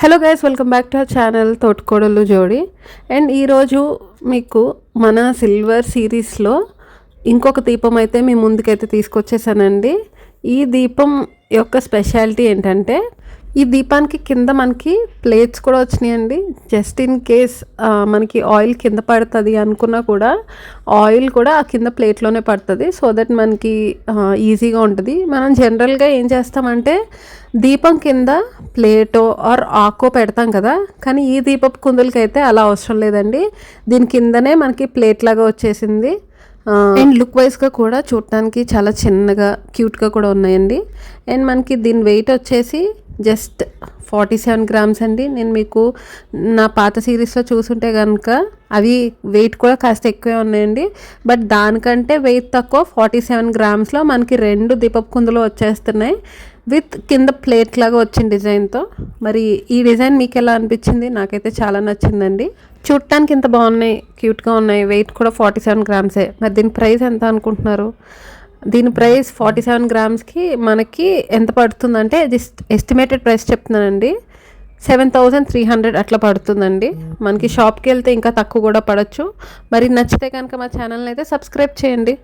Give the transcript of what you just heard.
Hello guys, welcome back to our channel Thotakodalu Jodi. And ఈరోజు మీకు మన సిల్వర్ సిరీస్లో ఇంకొక దీపం అయితే మీ ముందుకైతే తీసుకొచ్చేసానండి. ఈ దీపం యొక్క స్పెషాలిటీ ఏంటంటే ఈ దీపానికి కింద మనకి ప్లేట్స్ కూడా వచ్చినాయండి. జస్ట్ ఇన్ కేస్ మనకి ఆయిల్ కింద పడుతుంది అనుకున్నా కూడా ఆయిల్ కూడా ఆ కింద ప్లేట్లోనే పడుతుంది. సో దట్ మనకి ఈజీగా ఉంటుంది. మనం జనరల్గా ఏం చేస్తామంటే దీపం కింద ప్లేటో ఆర్ ఆకో పెడతాం కదా, కానీ ఈ దీపపు కుందులకి అయితే అలా అవసరం లేదండి. దీని కిందనే మనకి ప్లేట్ లాగా వచ్చేసింది. అండ్ లుక్ వైజ్గా కూడా చూడటానికి చాలా చిన్నగా క్యూట్గా కూడా ఉన్నాయండి. అండ్ మనకి దీని వెయిట్ వచ్చేసి జస్ట్ 47 గ్రామ్స్ అండి. నేను మీకు నా పాత సిరీస్లో చూసుంటే కనుక అవి వెయిట్ కూడా కాస్త ఎక్కువే ఉన్నాయండి. బట్ దానికంటే వెయిట్ తక్కువ 47 గ్రామ్స్లో మనకి 2 దీపపు కుందులు వచ్చేస్తున్నాయి విత్ కింద ప్లేట్ లాగా వచ్చిన డిజైన్తో. మరి ఈ డిజైన్ మీకు ఎలా అనిపించింది? నాకైతే చాలా నచ్చిందండి. చూడటానికి ఇంత బాగున్నాయి, క్యూట్గా ఉన్నాయి. వెయిట్ కూడా 47 గ్రామ్సే. మరి దీని ప్రైస్ ఎంత అనుకుంటున్నారు? దీని ప్రైస్ 47 గ్రామ్స్కి మనకి ఎంత పడుతుందంటే జస్ట్ ఎస్టిమేటెడ్ ప్రైస్ చెప్తున్నానండి, 7300 అట్లా పడుతుందండి. మనకి షాప్కి వెళ్తే ఇంకా తక్కువ కూడా పడవచ్చు. మరి నచ్చితే కనుక మా ఛానల్ని అయితే సబ్స్క్రైబ్ చేయండి.